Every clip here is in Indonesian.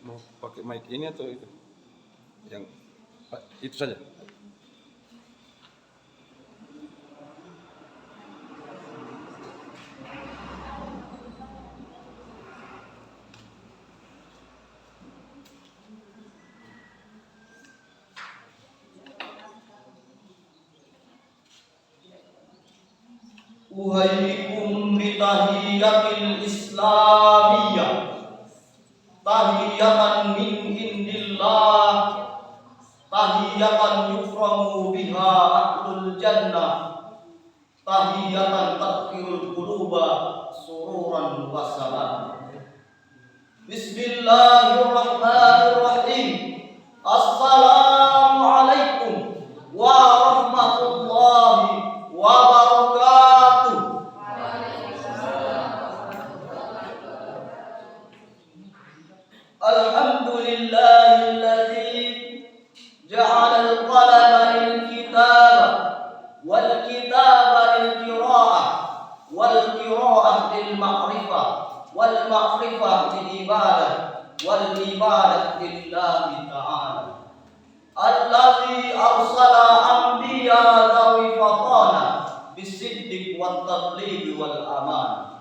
Mau pakai mic ini atau itu? Yang itu saja. Uhayyikum bitahiyatil islamiyah, tahiyatan min indillah, tahiyatan yuframu biha ahlul jannah, tahiyatan tadkhirul quluba sururan wa salam. Bismillahirrahmanirrahim. Assalamualaikum warahmatullahi wabarakatuh. Alhamdulillahilladzi ja'ala al-qalama lil-kitaba wal-kitaba lil-qira'ah wal-qira'ah lil-ma'rifah wal-ma'rifah lil-ibadah wal-ibadah lillahi ta'ala. Alladzi arsala anbiya dawi fatana bisiddiq wat-tabligh wal-aman.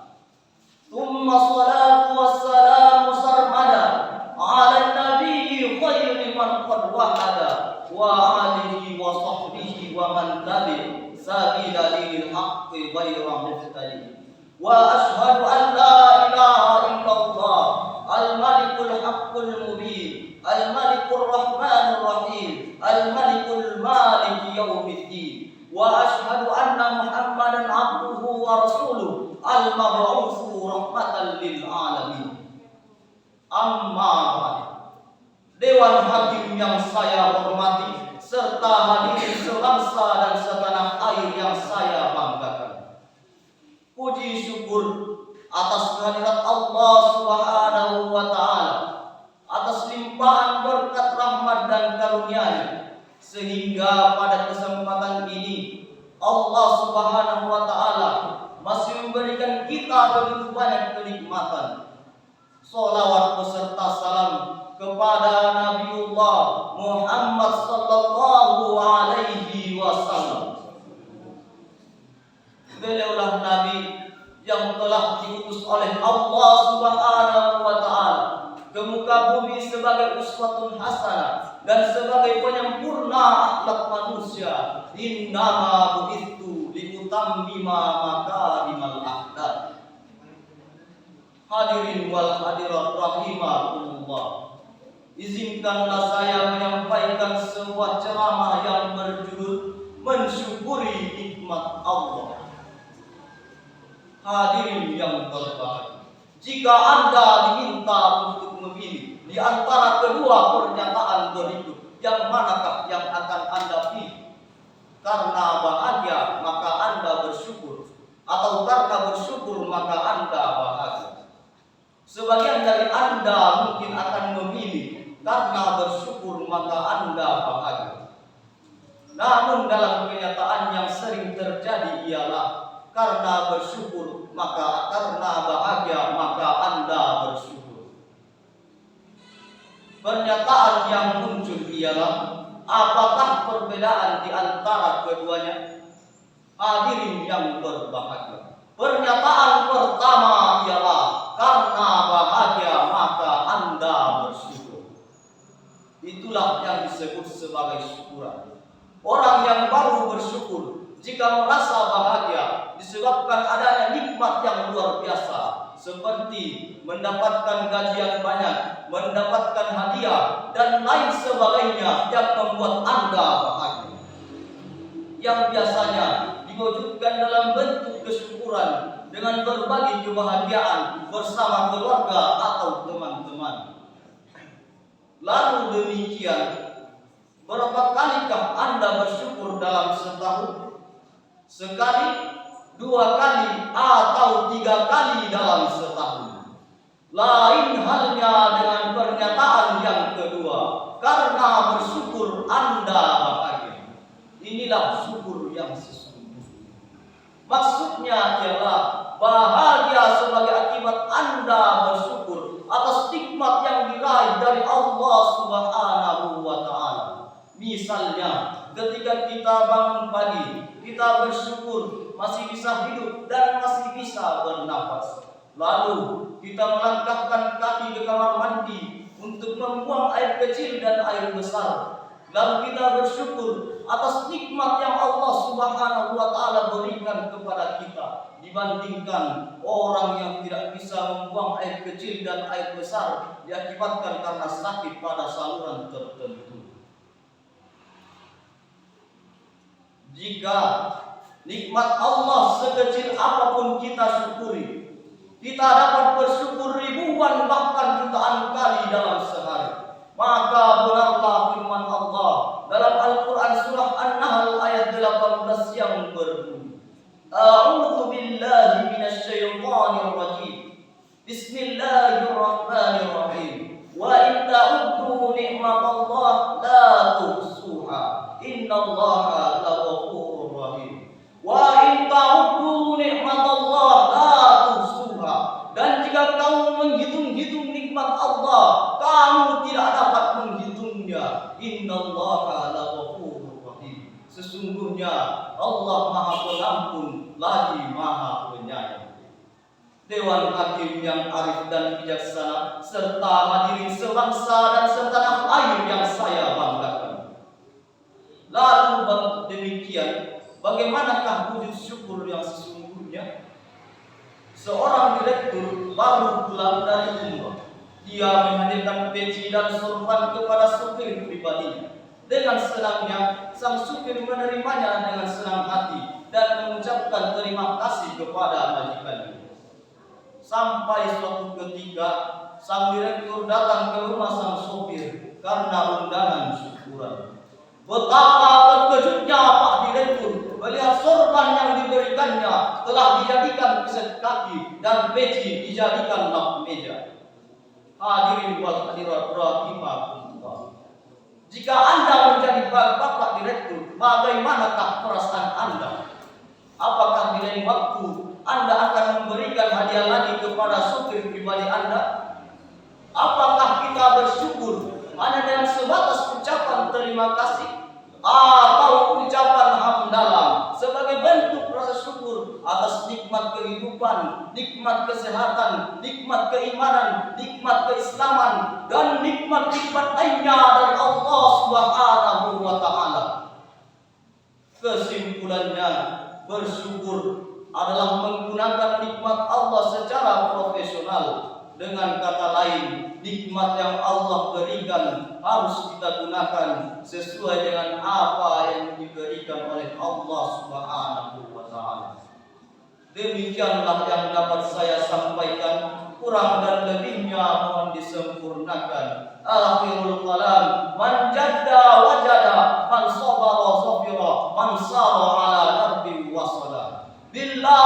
Thumma salatu wassalamu sarmada ala nabiyyi khairi man qad wahada wa alihi wa sahbihi wa man tabi' sabila dinil haqqi ghayra muhtadi. Wa ashhadu an la ilaha illallah al-malikul haqqul mubin al-malikul rahmanur rahim al-malikul maliki yaumiddin. Wa ashhadu anna Muhammadan abduhu wa rasuluh al-mab'utsu rahmatan lil alamin. Amma ba'd. Dewan Hakim yang saya hormati serta hadirin sebangsa dan setanah air yang saya banggakan. Puji syukur atas kehadirat Allah Subhanahu wa taala, atas limpahan berkat rahmat dan karunia-Nya, sehingga pada kesempatan ini Allah Subhanahu wa taala masih memberikan kita begitu banyak kenikmatan. Salawat beserta salam kepada Nabiullah Muhammad sallallahu alaihi wasallam. Beliaulah nabi yang telah diutus oleh Allah Subhanahu wa taala ke muka bumi sebagai uswatun hasanah dan sebagai penyempurna akhlak manusia. Innama bu'itsu liutammima makarimal akhlak. Hadirin wal hadirat rahimakumullah, izinkanlah saya menyampaikan sebuah ceramah yang berjudul mensyukuri nikmat Allah. Hadirin yang berbahagia, jika Anda diminta untuk memilih di antara kedua pernyataan berikut, yang manakah yang akan Anda pilih? Karena bahagia maka Anda bersyukur, atau karena bersyukur maka Anda bahagia? Sebagian dari Anda mungkin akan memilih karena bersyukur maka Anda bahagia. Namun dalam kenyataan yang sering terjadi ialah karena bersyukur maka karena bahagia maka Anda bersyukur. Pernyataan yang muncul ialah, apakah perbedaan di antara keduanya? Hadirin yang berbahagia, pernyataan pertama ialah karena bahagia maka Anda bersyukur. Itulah yang disebut sebagai syukuran. Orang yang baru bersyukur jika merasa bahagia disebabkan adanya nikmat yang luar biasa, seperti mendapatkan gaji yang banyak, mendapatkan hadiah, dan lain sebagainya yang membuat Anda bahagia, yang biasanya diwujudkan dalam bentuk kesyukuran dengan berbagi kebahagiaan bersama keluarga atau teman-teman. Lalu demikian, berapa kalikah Anda bersyukur dalam setahun? Sekali, 2 kali, atau 3 kali dalam setahun? Lain halnya dengan pernyataan yang kedua, karena bersyukur Anda bahagia. Inilah syukur yang sesungguhnya. Maksudnya ialah bahagia sebagai akibat Anda bersyukur atas nikmat yang diraih dari dari Allah Subhanahu wa Ta'ala. Misalnya, ketika kita bangun pagi, kita bersyukur masih bisa hidup dan masih bisa bernafas. Lalu kita melangkahkan kaki ke kamar mandi untuk membuang air kecil dan air besar. Lalu kita bersyukur atas nikmat yang Allah Subhanahu wa Ta'ala berikan kepada kita, dibandingkan orang yang tidak bisa membuang air kecil dan air besar diakibatkan karena sakit pada saluran tertentu. Jika nikmat Allah sekecil apapun kita syukuri, kita dapat bersyukur ribuan bahkan jutaan kali dalam sehari. Maka benarlah firman Allah dalam Al-Quran surah An-Nahl ayat 18 yang berbunyi, A'udzu billahi minasyaitonir rajim. Bismillahirrahmanirrahim. Wa in ta'uddu ni'matallah la tuhsuha. Innallaha laghafurur rahim. Wa in ta'uddu ni'matallah la tuhsuha. Dan jika kamu menghitung-hitung nikmat Allah, kamu tidak dapat menghitungnya. Innallaha laghafurur rahim. Sesungguhnya Allah Maha Pengampun lagi Maha Penyayang. Dewan Hakim yang arif dan bijaksana, serta hadirin sebangsa dan setanah air yang saya banggakan. Lalu demikian, bagaimanakah wujud syukur yang sesungguhnya? Seorang direktur baru pulang dari umrah. Dia menghadirkan peci dan sorban kepada supir pribadinya. Dengan senangnya, sang supir menerimanya dengan senang hati dan mengucapkan terima kasih kepada majikannya. Sampai suatu ketika, sang direktur datang ke rumah sang sopir karena undangan syukuran. Betapa terkejutnya Pak Direktur melihat sorban yang diberikannya telah dijadikan keset kaki dan peci dijadikan lap meja. Hadirin wal hadirat rahimakumullah. Jika Anda menjadi Bapak Direktur, bagaimanakah perasaan Anda? Apakah di lain waktu Anda akan memberikan hadiah lagi kepada supir pribadi Anda? Apakah kita bersyukur hanya dengan sebatas ucapan terima kasih atau ucapan hamdalah sebagai bentuk rasa syukur atas nikmat kehidupan, nikmat kesehatan, nikmat keimanan, nikmat keislaman, dan nikmat-nikmat lainnya dari Allah Subhanahu wa Ta'ala? Kesimpulannya, bersyukur adalah menggunakan nikmat Allah secara profesional. Dengan kata lain, nikmat yang Allah berikan harus kita gunakan sesuai dengan apa yang diberikan oleh Allah Subhanahu wa Ta'ala. Demikianlah yang dapat saya sampaikan. Kurang dan lebihnya mohon disempurnakan. Akhirul kalam, man jadda wajada, man sabara safira, man sara ala darbi wasala. Billah